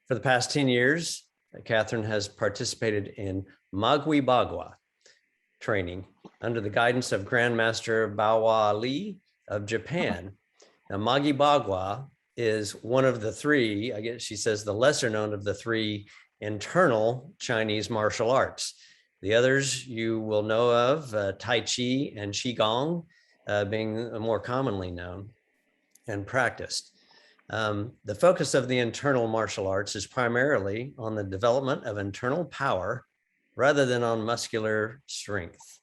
For the past 10 years, Kathryn has participated in Magui Bagua training under the guidance of Grandmaster Baohua Li of Japan. Now, Magui Bagua is one of the three, I guess she says the lesser known of the three internal Chinese martial arts. The others you will know of, Tai Chi and Qigong being more commonly known and practiced. The focus of the internal martial arts is primarily on the development of internal power rather than on muscular strength.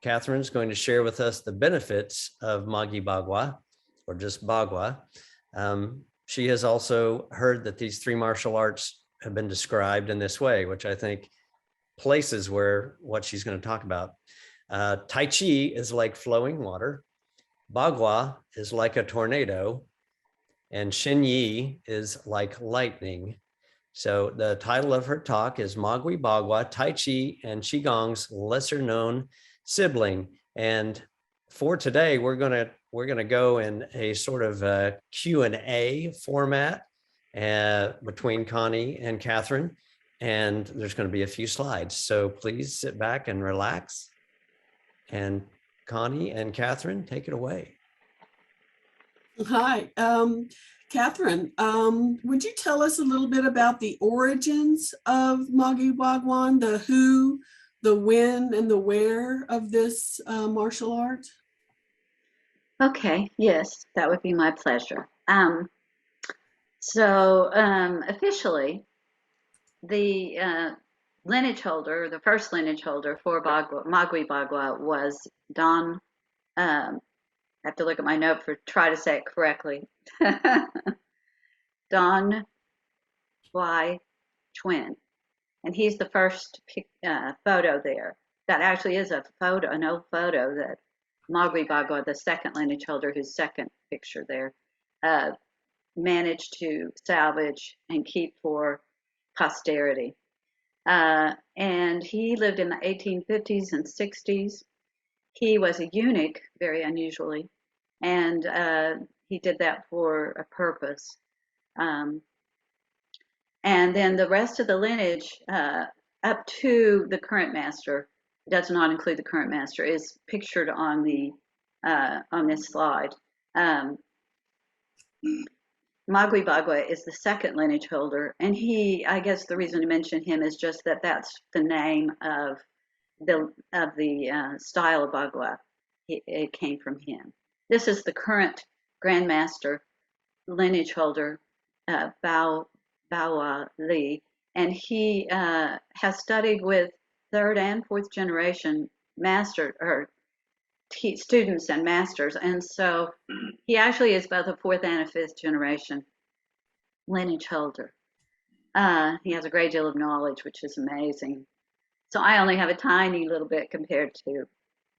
Kathryn's going to share with us the benefits of Magui Bagua, or just Bagua. She has also heard that these three martial arts have been described in this way, which I think places where what she's going to talk about. Tai Chi is like flowing water. Bagua is like a tornado. And Xin Yi is like lightning. So the title of her talk is Magui Bagua, Tai Chi and Qigong's lesser known sibling. And for today, we're gonna go in a sort of Q&A format between Connie and Kathryn, and there's going to be a few slides. So please sit back and relax. And Connie and Kathryn, take it away. Hi, Kathryn, would you tell us a little bit about the origins of Magui Bagua, the who, the when, and the where of this martial art? Okay, yes, that would be my pleasure. Officially, the lineage holder, the first lineage holder for Magui Bagua was Don, I have to look at my note for try to say it correctly, Don Y Twin. And he's the first photo there. That actually is a photo, an old photo that Magui Bagua, the second lineage holder, whose second picture there, managed to salvage and keep for posterity. And he lived in the 1850s and 60s. He was a eunuch, very unusually, and he did that for a purpose. And then the rest of the lineage, up to the current master, does not include the current master, is pictured on the on this slide. Magui Bagua is the second lineage holder, and he, I guess the reason to mention him is just that that's the name of the style of Bagua. It came from him. This is the current Grandmaster lineage holder, Baohua Li, and he has studied with third and fourth generation students and masters, and so he actually is both a fourth and a fifth generation lineage holder. He has a great deal of knowledge, which is amazing. So I only have a tiny little bit compared to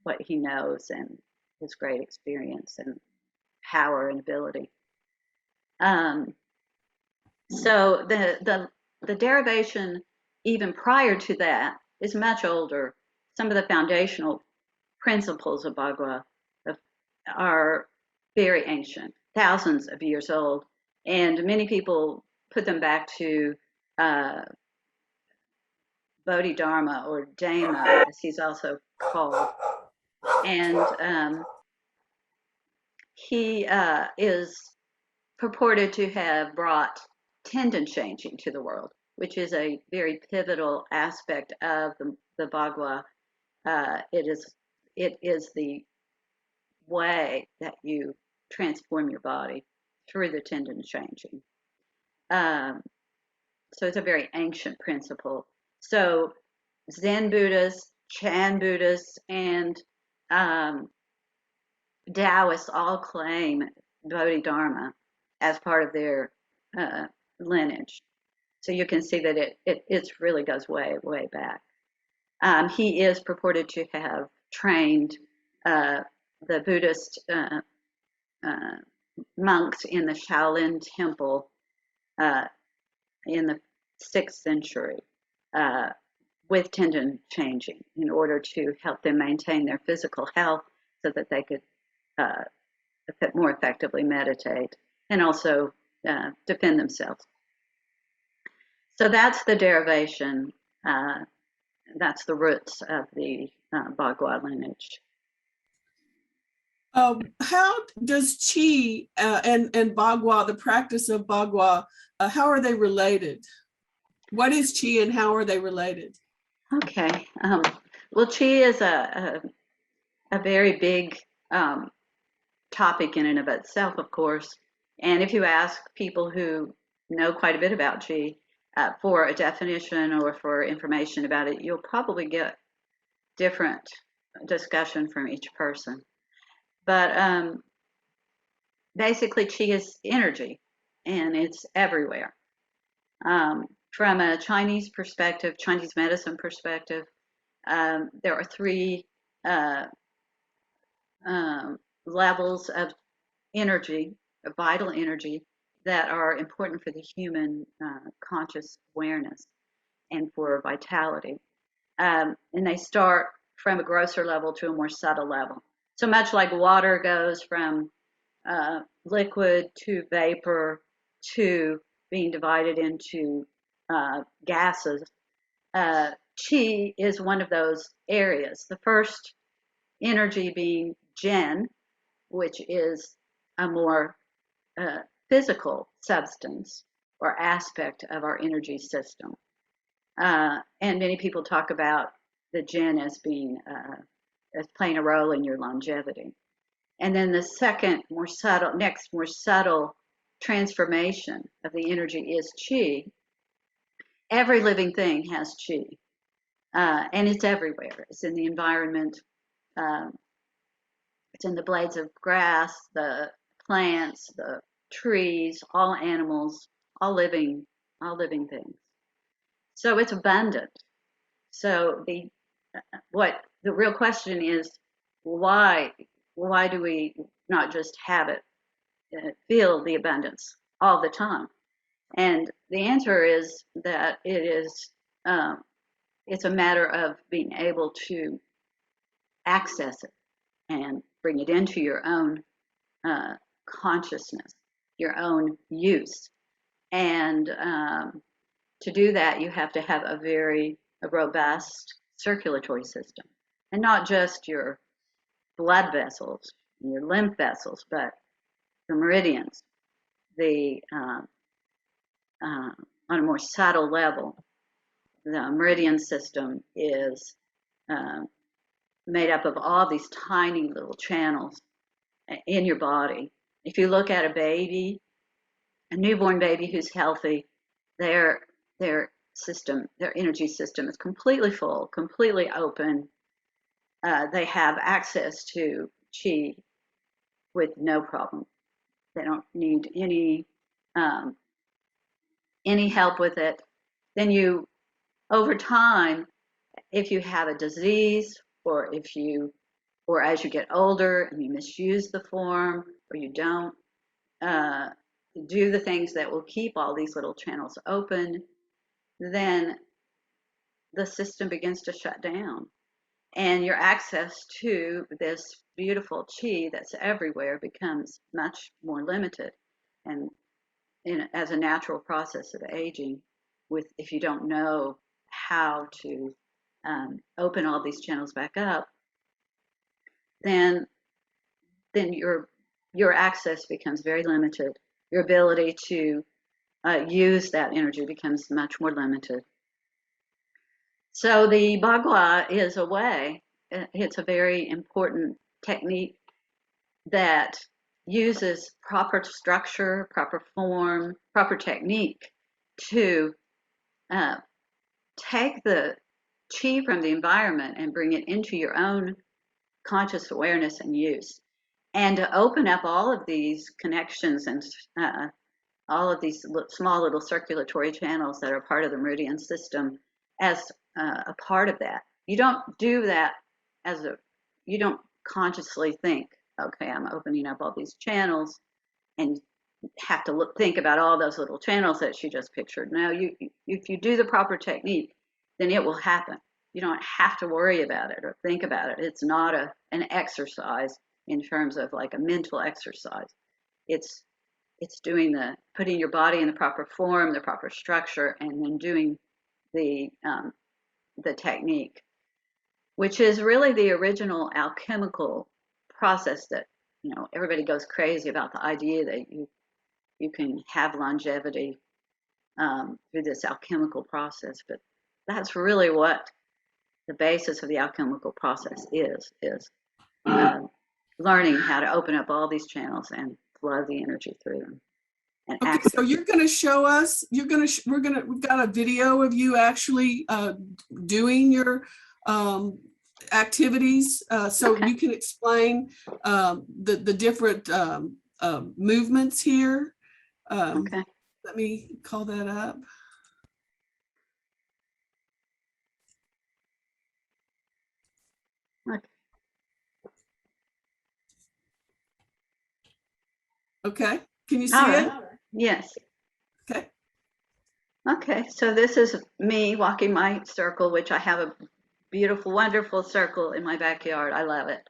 what he knows and his great experience and power and ability. So the derivation even prior to that is much older. Some of the foundational principles of Bagua are very ancient, thousands of years old, and many people put them back to Bodhidharma or Dhamma, as he's also called. And he is purported to have brought tendon changing to the world, which is a very pivotal aspect of the Bagua. It is the way that you transform your body through the tendon changing. So it's a very ancient principle. So Zen Buddhists, Chan Buddhists, and Taoists all claim Bodhidharma as part of their lineage. So you can see that it really goes way, way back. He is purported to have trained the Buddhist monks in the Shaolin Temple in the 6th century with tendon changing in order to help them maintain their physical health so that they could more effectively meditate and also defend themselves. So that's the derivation. That's the roots of the Bagua lineage. How does Qi and Bagua, the practice of Bagua, how are they related? What is Qi and how are they related? Okay. Well, Qi is a very big topic in and of itself, of course. And if you ask people who know quite a bit about Qi for a definition or for information about it, you'll probably get different discussion from each person. But basically, Qi is energy, and it's everywhere. From a Chinese perspective, Chinese medicine perspective, there are three levels of energy, of vital energy, that are important for the human conscious awareness and for vitality. And they start from a grosser level to a more subtle level. So much like water goes from liquid to vapor to being divided into gases, Qi is one of those areas. The first energy being Zhen, which is a more physical substance or aspect of our energy system. And many people talk about the Zhen as being as playing a role in your longevity. And then the second, more subtle transformation of the energy is Qi. Every living thing has Qi, and it's everywhere. It's in the environment. It's in the blades of grass, the plants, the trees, all animals, all living things. So it's abundant. So the real question is, why do we not just have it, feel the abundance all the time? And the answer is that it's a matter of being able to access it and bring it into your own consciousness, your own use. And to do that, you have to have a very robust circulatory system, and not just your blood vessels, your lymph vessels, but the meridians. On a more subtle level, the meridian system is made up of all these tiny little channels in your body. If you look at a newborn baby who's healthy, their energy system is completely full, completely open. They have access to Qi with no problem. They don't need any help with it. Then over time, if you have a disease, or as you get older and you misuse the form, or you don't do the things that will keep all these little channels open, then the system begins to shut down. And your access to this beautiful Qi that's everywhere becomes much more limited. And as a natural process of aging, if you don't know how to open all these channels back up, then your access becomes very limited. Your ability to use that energy becomes much more limited. So the Bagua is a way. It's a very important technique that uses proper structure, proper form, proper technique to take the Qi from the environment and bring it into your own conscious awareness and use, and to open up all of these connections and all of these small little circulatory channels that are part of the meridian system as a part of that. You don't do that you don't consciously think, okay, I'm opening up all these channels, and have to think about all those little channels that you just pictured. No, if you do the proper technique, then it will happen. You don't have to worry about it or think about it. It's not an exercise in terms of like a mental exercise. It's it's doing putting your body in the proper form, the proper structure, and then doing the technique, which is really the original alchemical process that, everybody goes crazy about the idea that you can have longevity through this alchemical process. But that's really what the basis of the alchemical process is learning how to open up all these channels and flow the energy through them. Okay, so you're going to show us, we've got a video of you actually doing your activities, so Okay. you can explain the different movements here. Okay. Let me call that up. Okay. Okay, can you see All right. it? Yes. Okay. Okay, so this is me walking my circle, which I have a beautiful, wonderful circle in my backyard. I love it.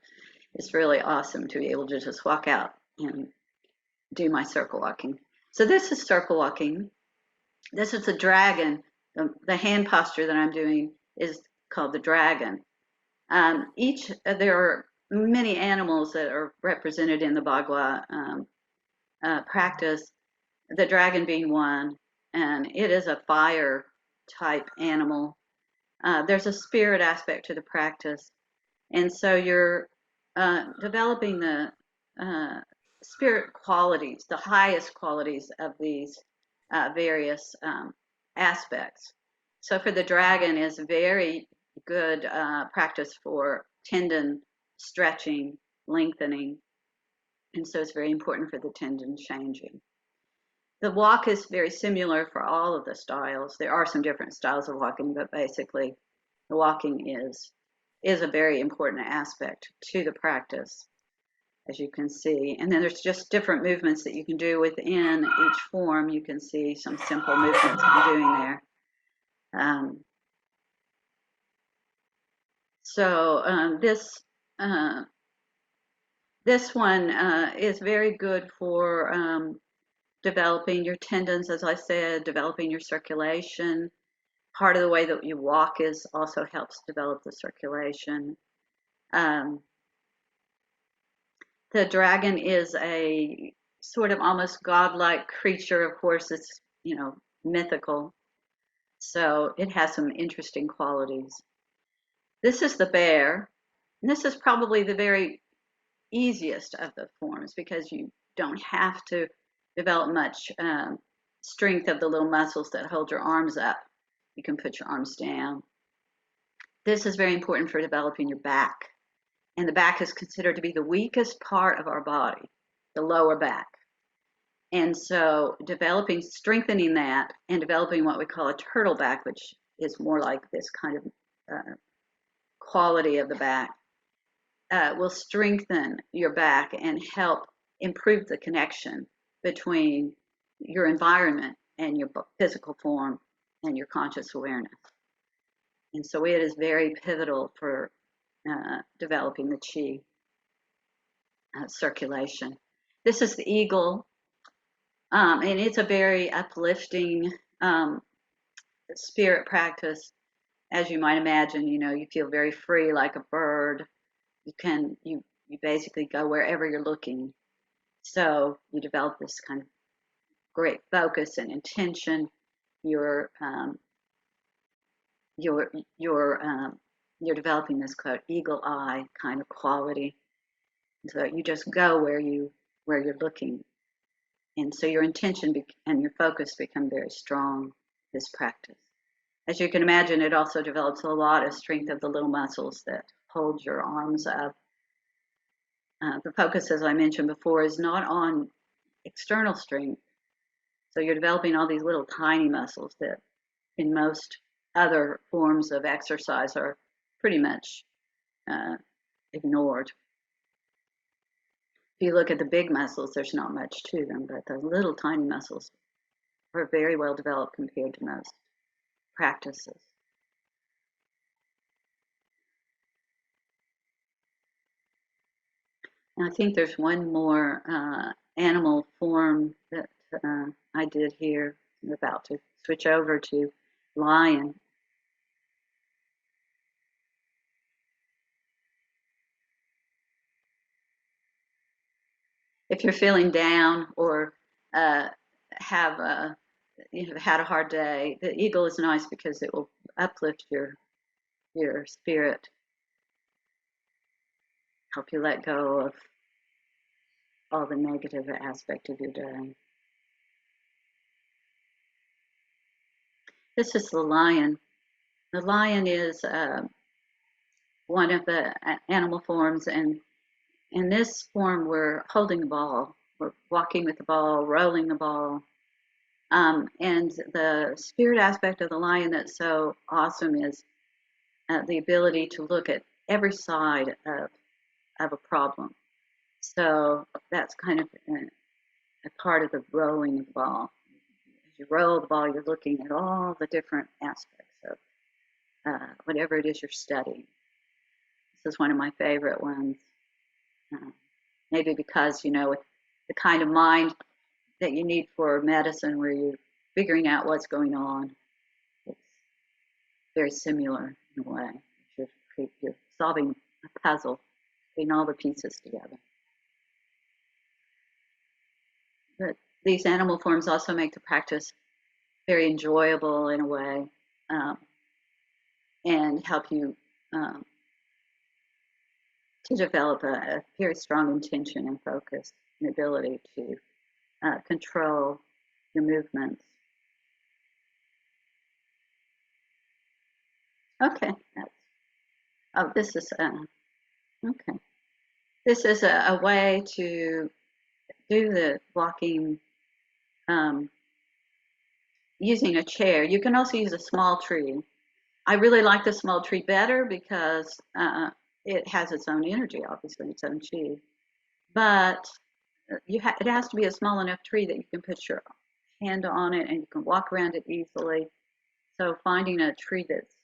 It's really awesome to be able to just walk out and do my circle walking. So this is circle walking. This is the dragon. The hand posture that I'm doing is called the dragon. There are many animals that are represented in the Bagua practice, the dragon being one, and it is a fire type animal. There's a spirit aspect to the practice, and so you're developing the spirit qualities, the highest qualities of these various aspects. So for the dragon is very good practice for tendon stretching, lengthening, and so it's very important for the tendon changing. The walk is very similar for all of the styles. There are some different styles of walking, but basically the walking is a very important aspect to the practice, as you can see. And then there's just different movements that you can do within each form. You can see some simple movements I'm doing there. This one is very good for developing your tendons, as I said, developing your circulation. Part of the way that you walk also helps develop the circulation. The dragon is a sort of almost godlike creature. Of course, it's, mythical. So it has some interesting qualities. This is the bear. And this is probably the very easiest of the forms because you don't have to develop much strength of the little muscles that hold your arms up. You can put your arms down. This is very important for developing your back. And the back is considered to be the weakest part of our body, the lower back. And so strengthening that and developing what we call a turtle back, which is more like this kind of quality of the back, will strengthen your back and help improve the connection between your environment and your physical form and your conscious awareness. And so it is very pivotal for developing the qi circulation. This is the eagle, and it's a very uplifting spirit practice. As you might imagine, you feel very free like a bird. You basically go wherever you're looking. So you develop this kind of great focus and intention. You're developing this quote eagle eye kind of quality. So you just go where you're looking, and so your intention and your focus become very strong. This practice, as you can imagine, it also develops a lot of strength of the little muscles that hold your arms up. The focus, as I mentioned before, is not on external strength. So you're developing all these little tiny muscles that in most other forms of exercise are pretty much ignored. If you look at the big muscles, there's not much to them, but the little tiny muscles are very well developed compared to most practices. And I think there's one more animal form that I did here. I'm about to switch over to lion. If you're feeling down or have you've had a hard day, the eagle is nice because it will uplift your spirit, help you let go of all the negative aspect of your day. This is the lion. The lion is one of the animal forms, and in this form, we're holding the ball. We're walking with the ball, rolling the ball. And the spirit aspect of the lion that's so awesome is the ability to look at every side of a problem. So that's kind of a part of the rolling of the ball. As you roll the ball, you're looking at all the different aspects of whatever it is you're studying. This is one of my favorite ones. Maybe because, with the kind of mind that you need for medicine where you're figuring out what's going on, it's very similar in a way. You're solving a puzzle, putting all the pieces together. But these animal forms also make the practice very enjoyable in a way, and help you to develop a very strong intention and focus and ability to control your movements. Okay, this is okay. This is a way to do the walking using a chair. You can also use a small tree. I really like the small tree better because it has its own energy, obviously, its own chi. But it has to be a small enough tree that you can put your hand on it and you can walk around it easily. So finding a tree that's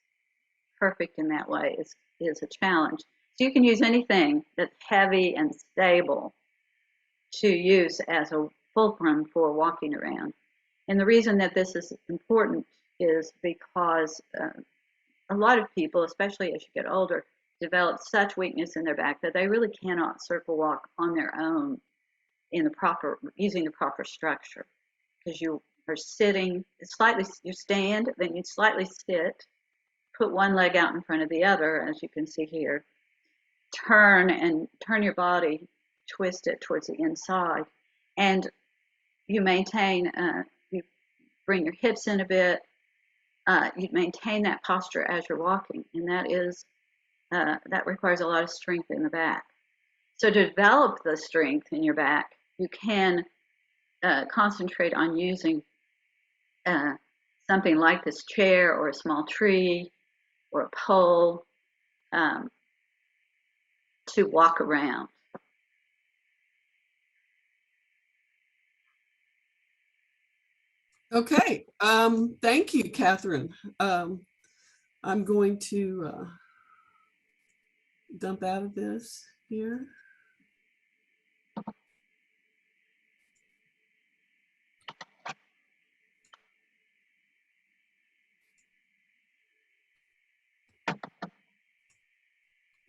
perfect in that way is a challenge. So you can use anything that's heavy and stable to use as a fulcrum for walking around. And the reason that this is important is because a lot of people, especially as you get older, develop such weakness in their back that they really cannot circle walk on their own using the proper structure, because you are sitting slightly, you stand, then you slightly sit, put one leg out in front of the other, as you can see here, turn your body, twist it towards the inside, and you maintain, you bring your hips in a bit, you maintain that posture as you're walking, and that requires a lot of strength in the back. So to develop the strength in your back, you can concentrate on using something like this chair or a small tree or a pole to walk around. Okay, thank you, Kathryn. I'm going to dump out of this here.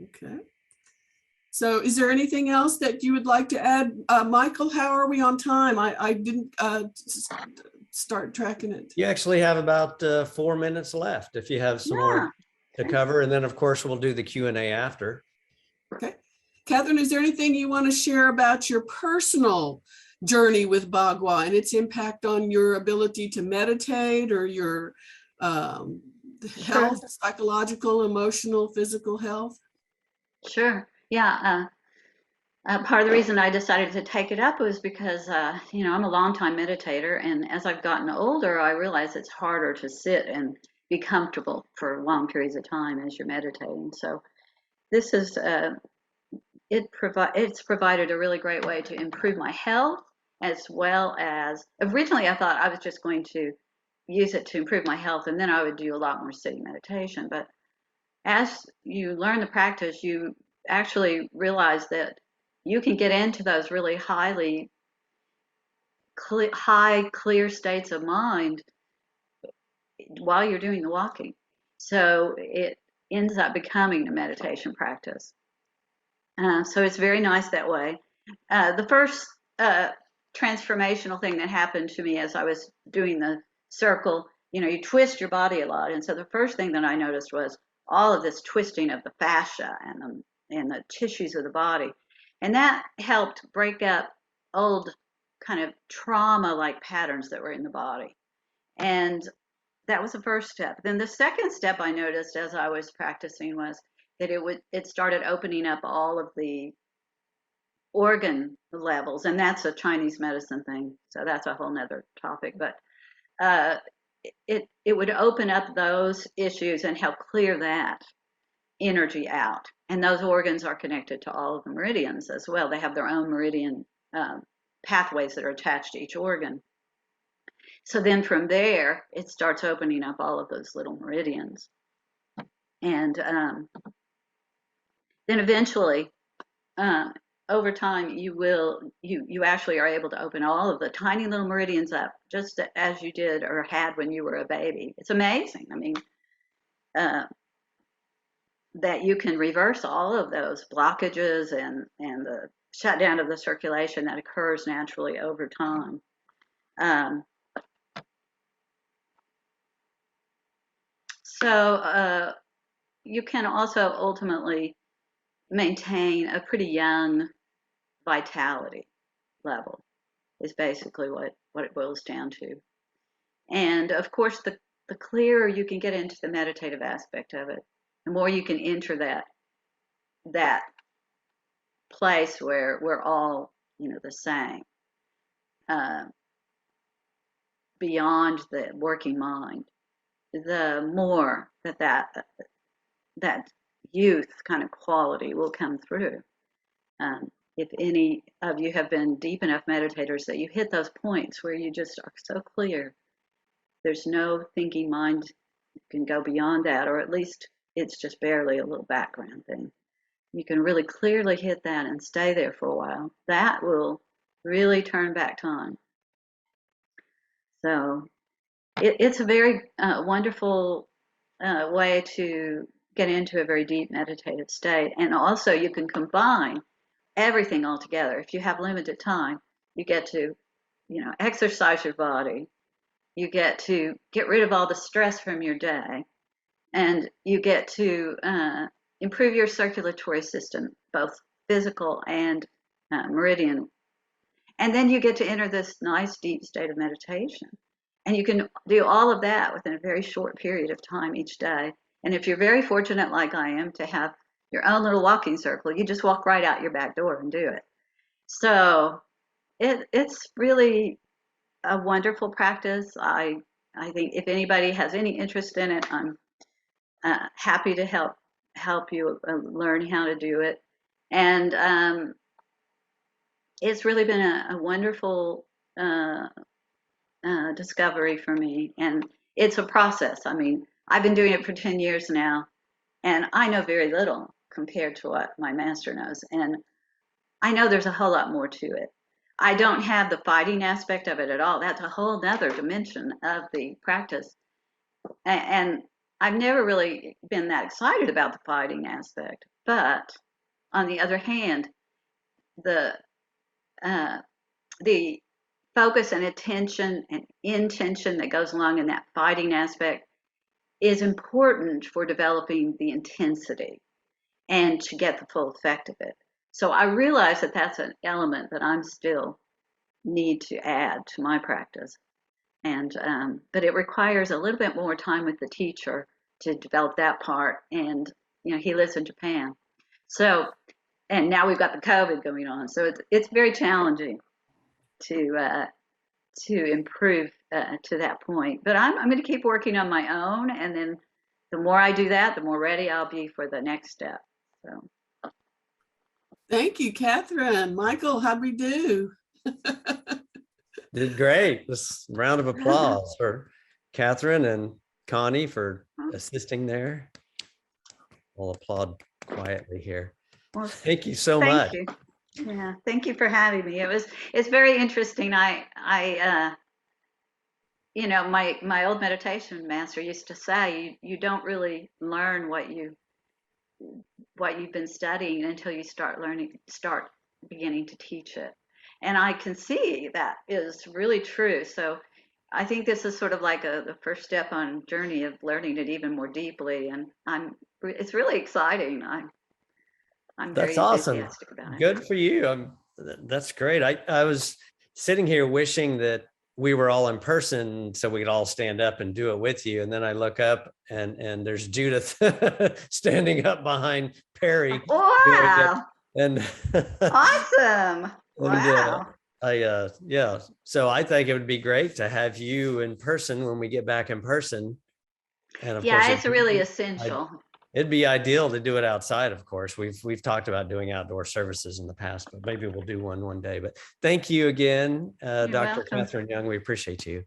Okay. So is there anything else that you would like to add? Michael, how are we on time? I didn't start tracking it. You actually have about 4 minutes left if you have some more to cover. And then, of course, we'll do the Q&A after. Okay. Kathryn, is there anything you want to share about your personal journey with Bagua and its impact on your ability to meditate or your health, psychological, emotional, physical health? Sure. Yeah. Part of the reason I decided to take it up was because, I'm a longtime meditator, and as I've gotten older, I realize it's harder to sit and be comfortable for long periods of time as you're meditating. So this is, it's provided a really great way to improve my health, as well as, originally I thought I was just going to use it to improve my health, and then I would do a lot more sitting meditation. But as you learn the practice, you actually realize that you can get into those really highly high, clear states of mind while you're doing the walking. So it ends up becoming a meditation practice. So it's very nice that way. The first transformational thing that happened to me as I was doing the circle, you twist your body a lot. And so the first thing that I noticed was all of this twisting of the fascia and the tissues of the body. And that helped break up old kind of trauma-like patterns that were in the body. And that was the first step. Then the second step I noticed as I was practicing was that it started opening up all of the organ levels, and that's a Chinese medicine thing, so that's a whole nother topic. But it would open up those issues and help clear that energy out. And those organs are connected to all of the meridians as well. They have their own meridian pathways that are attached to each organ. So then from there, it starts opening up all of those little meridians. And then eventually, over time, you actually are able to open all of the tiny little meridians up, just as you did or had when you were a baby. It's amazing. I mean, that you can reverse all of those blockages and the shutdown of the circulation that occurs naturally over time. So you can also ultimately maintain a pretty young vitality level is basically what it boils down to. And of course, the clearer you can get into the meditative aspect of it, the more you can enter that place where we're all, the same, beyond the working mind, the more that youth kind of quality will come through. If any of you have been deep enough meditators that you hit those points where you just are so clear, there's no thinking mind, you can go beyond that, or at least it's just barely a little background thing. You can really clearly hit that and stay there for a while. That will really turn back time. So it's a very wonderful way to get into a very deep meditative state. And also you can combine everything all together. If you have limited time, you get to, exercise your body. You get to get rid of all the stress from your day. And you get to improve your circulatory system, both physical and meridian. And then you get to enter this nice deep state of meditation. And you can do all of that within a very short period of time each day. And if you're very fortunate, like I am, to have your own little walking circle, you just walk right out your back door and do it. So it's really a wonderful practice. I think if anybody has any interest in it, I'm happy to help you learn how to do it. And it's really been a wonderful discovery for me. And it's a process. I mean, I've been doing it for 10 years now, and I know very little compared to what my master knows. And I know there's a whole lot more to it. I don't have the fighting aspect of it at all. That's a whole nother dimension of the practice. And I've never really been that excited about the fighting aspect. But on the other hand, the focus and attention and intention that goes along in that fighting aspect is important for developing the intensity and to get the full effect of it. So I realize that that's an element that I'm still need to add to my practice. And but it requires a little bit more time with the teacher to develop that part. And he lives in Japan, so and now we've got the COVID going on, so it's very challenging to improve to that point. But I'm going to keep working on my own, and then the more I do that, the more ready I'll be for the next step. So. Thank you, Kathryn. Michael, how'd we do? Did great. This round of applause for Kathryn and Connie for assisting there. I'll applaud quietly here. Well, thank you so thank much. you. Yeah, thank you for having me. It's very interesting. You know, my old meditation master used to say, you don't really learn what you've been studying until you start beginning to teach it. And I can see that is really true. So I think this is sort of like the first step on journey of learning it even more deeply. And it's really exciting. I'm That's very awesome. enthusiastic about it. Good for you. That's great. I was sitting here wishing that we were all in person so we could all stand up and do it with you. And then I look up and there's Judith standing up behind Perry doing it. Wow. And Awesome. and Wow. yeah. So I think it would be great to have you in person when we get back in person. And of Yeah, course, it's really essential. it'd be ideal to do it outside, of course. We've talked about doing outdoor services in the past, but maybe we'll do one day. But thank you again, You're Dr. welcome. Kathryn Young. We appreciate you.